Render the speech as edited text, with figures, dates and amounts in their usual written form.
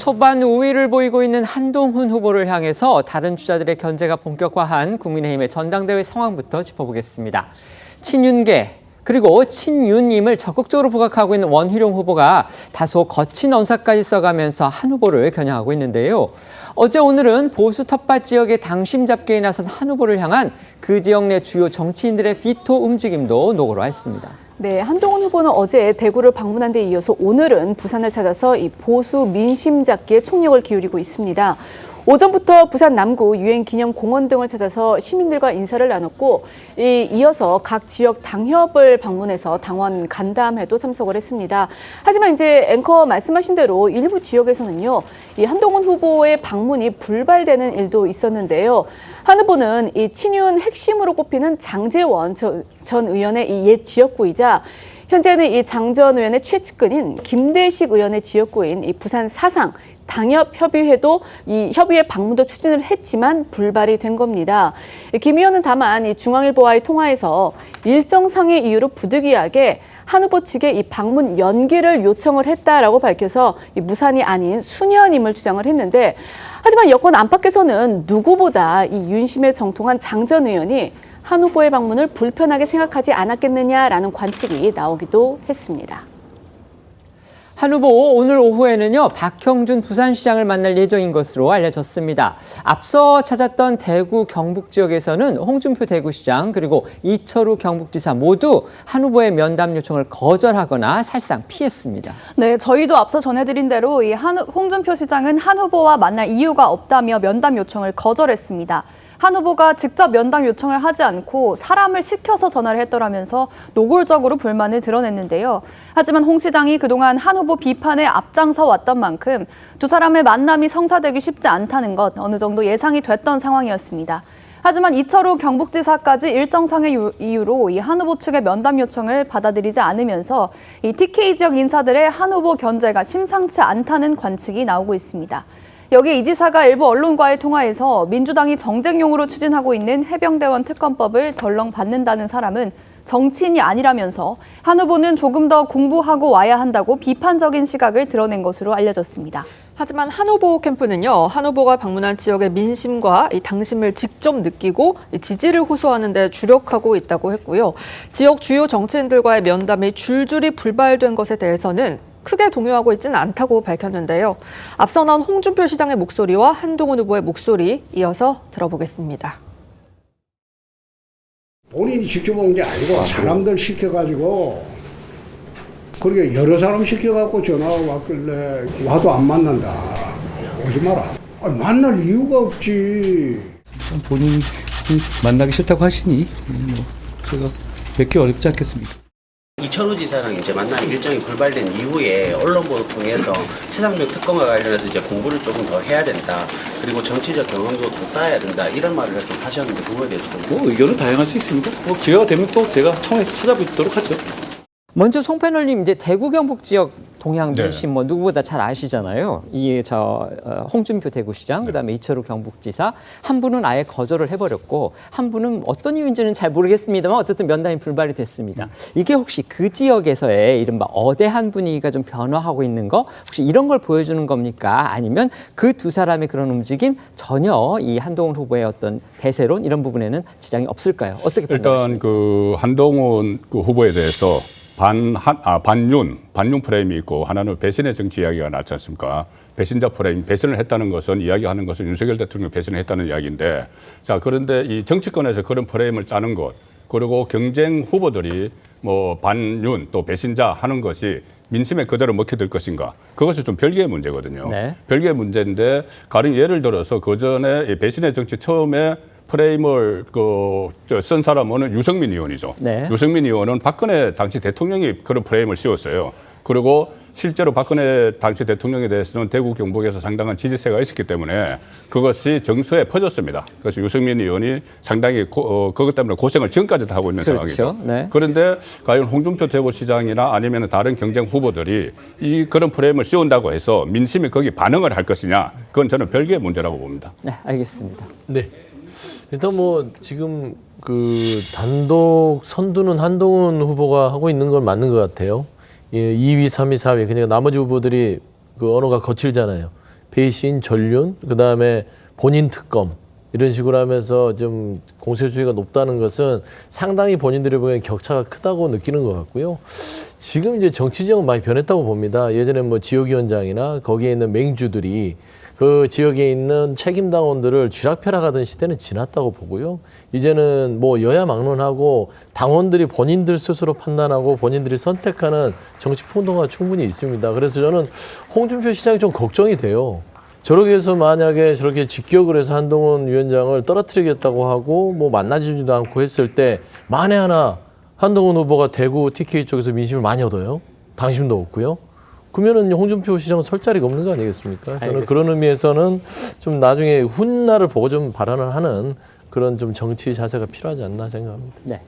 초반 우위를 보이고 있는 한동훈 후보를 향해서 다른 주자들의 견제가 본격화한 국민의힘의 전당대회 상황부터 짚어보겠습니다. 친윤계 그리고 친윤임을 적극적으로 부각하고 있는 원희룡 후보가 다소 거친 언사까지 써가면서 한 후보를 겨냥하고 있는데요. 어제 오늘은 보수 텃밭 지역의 당심 잡기에 나선 한 후보를 향한 그 지역 내 주요 정치인들의 비토 움직임도 노골화했습니다. 네, 한동훈 후보는 어제 대구를 방문한 데 이어서 오늘은 부산을 찾아서 이 보수 민심 잡기에 총력을 기울이고 있습니다. 오전부터 부산 남구 유엔기념공원 등을 찾아서 시민들과 인사를 나눴고 이어서 각 지역 당협을 방문해서 당원 간담회도 참석을 했습니다. 하지만 이제 앵커 말씀하신 대로 일부 지역에서는요, 이 한동훈 후보의 방문이 불발되는 일도 있었는데요. 한 후보는 이 친윤 핵심으로 꼽히는 장제원 전 의원의 이 옛 지역구이자 현재는 이 장 전 의원의 최측근인 김대식 의원의 지역구인 이 부산 사상 당협협의회도 이 협의회 방문도 추진을 했지만 불발이 된 겁니다. 김 의원은 다만 이 중앙일보와의 통화에서 일정상의 이유로 부득이하게 한 후보 측에 이 방문 연기를 요청을 했다라고 밝혀서 이 무산이 아닌 수년임을 주장을 했는데, 하지만 여권 안팎에서는 누구보다 이 윤심에 정통한 장 전 의원이 한 후보의 방문을 불편하게 생각하지 않았겠느냐라는 관측이 나오기도 했습니다. 한 후보 오늘 오후에는요, 박형준 부산시장을 만날 예정인 것으로 알려졌습니다. 앞서 찾았던 대구 경북 지역에서는 홍준표 대구시장 그리고 이철우 경북지사 모두 한 후보의 면담 요청을 거절하거나 살상 피했습니다. 네, 저희도 앞서 전해드린 대로 홍준표 시장은 한 후보와 만날 이유가 없다며 면담 요청을 거절했습니다. 한 후보가 직접 면담 요청을 하지 않고 사람을 시켜서 전화를 했더라면서 노골적으로 불만을 드러냈는데요. 하지만 홍 시장이 그동안 한 후보 비판에 앞장서 왔던 만큼 두 사람의 만남이 성사되기 쉽지 않다는 것 어느 정도 예상이 됐던 상황이었습니다. 하지만 이철우 경북지사까지 일정상의 이유로 이 한 후보 측의 면담 요청을 받아들이지 않으면서 이 TK 지역 인사들의 한 후보 견제가 심상치 않다는 관측이 나오고 있습니다. 여기에 이 지사가 일부 언론과의 통화에서 민주당이 정쟁용으로 추진하고 있는 해병대원 특검법을 덜렁 받는다는 사람은 정치인이 아니라면서 한 후보는 조금 더 공부하고 와야 한다고 비판적인 시각을 드러낸 것으로 알려졌습니다. 하지만 한 후보 캠프는요, 한 후보가 방문한 지역의 민심과 이 당심을 직접 느끼고 지지를 호소하는 데 주력하고 있다고 했고요. 지역 주요 정치인들과의 면담이 줄줄이 불발된 것에 대해서는 크게 동요하고 있지는 않다고 밝혔는데요. 앞서 나온 홍준표 시장의 목소리와 한동훈 후보의 목소리 이어서 들어보겠습니다. 본인이 직접 온 게 아니고 사람들 시켜가지고, 그렇게 여러 사람 시켜갖고 전화가 왔길래 와도 안 만난다, 오지 마라. 아니, 만날 이유가 없지. 본인이 만나기 싫다고 하시니 제가 뵙기 어렵지 않겠습니까? 이철우 지사랑 이제 만나는 일정이 불발된 이후에 언론 보도 통해서 최상병 특검과 관련해서 이제 공부를 조금 더 해야 된다. 그리고 정치적 경험도 더 쌓아야 된다. 이런 말을 좀 하셨는데 그거에 대해서 의견은 다양할 수 있습니다. 기회가 되면 또 제가 청와대에서 찾아뵙도록 하죠. 먼저 송 패널님, 이제 대구 경북 지역 동향 민심 뭐 누구보다 잘 아시잖아요. 홍준표 대구시장, 그다음에 이철우 경북지사, 한 분은 아예 거절을 해버렸고 한 분은 어떤 이유인지는 잘 모르겠습니다만 어쨌든 면담이 불발이 됐습니다. 이게 혹시 그 지역에서의 이른바 어대한 분위기가 좀 변화하고 있는 거, 혹시 이런 걸 보여주는 겁니까? 아니면 그 두 사람의 그런 움직임 전혀 이 한동훈 후보의 어떤 대세론 이런 부분에는 지장이 없을까요? 어떻게 판단하십니까? 일단 그 한동훈 그 후보에 대해서 반윤 프레임이 있고 하나는 배신의 정치 이야기가 나왔지 않습니까? 배신자 프레임, 배신을 했다는 것은 이야기하는 것은 윤석열 대통령 배신을 했다는 이야기인데, 자, 그런데 이 정치권에서 그런 프레임을 짜는 것, 그리고 경쟁 후보들이 뭐 반윤 또 배신자 하는 것이 민심에 그대로 먹혀들 것인가? 그것이 좀 별개의 문제거든요. 네. 별개의 문제인데, 가령 예를 들어서 그 전에 배신의 정치 처음에 프레임을 쓴 사람은 유승민 의원이죠. 네. 유승민 의원은 박근혜 당시 대통령이 그런 프레임을 씌웠어요. 그리고 실제로 박근혜 당시 대통령에 대해서는 대구 경북에서 상당한 지지세가 있었기 때문에 그것이 정서에 퍼졌습니다. 그래서 유승민 의원이 상당히 그것 때문에 고생을 지금까지도 하고 있는 상황이죠. 네. 그런데 과연 홍준표 대구시장이나 아니면 다른 경쟁 후보들이 그런 프레임을 씌운다고 해서 민심이 거기 반응을 할 것이냐, 그건 저는 별개의 문제라고 봅니다. 네, 알겠습니다. 네. 일단 뭐 지금 그 단독 선두는 한동훈 후보가 하고 있는 건 맞는 것 같아요. 예, 2위, 3위, 4위. 그러니까 나머지 후보들이 그 언어가 거칠잖아요. 배신, 전륜, 그다음에 본인 특검 이런 식으로 하면서 좀 공세주의가 높다는 것은 상당히 본인들이 보기엔 격차가 크다고 느끼는 것 같고요. 지금 이제 정치 지형은 많이 변했다고 봅니다. 예전에 뭐 지역위원장이나 거기에 있는 맹주들이 그 지역에 있는 책임당원들을 쥐락펴락하던 시대는 지났다고 보고요. 이제는 뭐 여야 막론하고 당원들이 본인들 스스로 판단하고 본인들이 선택하는 정치 풍토가 충분히 있습니다. 그래서 저는 홍준표 시장이 좀 걱정이 돼요. 저렇게 해서 만약에 저렇게 직격을 해서 한동훈 위원장을 떨어뜨리겠다고 하고 뭐 만나지도 않고 했을 때 만에 하나 한동훈 후보가 대구 TK 쪽에서 민심을 많이 얻어요. 당심도 없고요. 그러면은 홍준표 시장은 설 자리가 없는 거 아니겠습니까? 저는 알겠습니다. 그런 의미에서는 좀 나중에 훗날을 보고 좀 발언을 하는 그런 좀 정치 자세가 필요하지 않나 생각합니다. 네.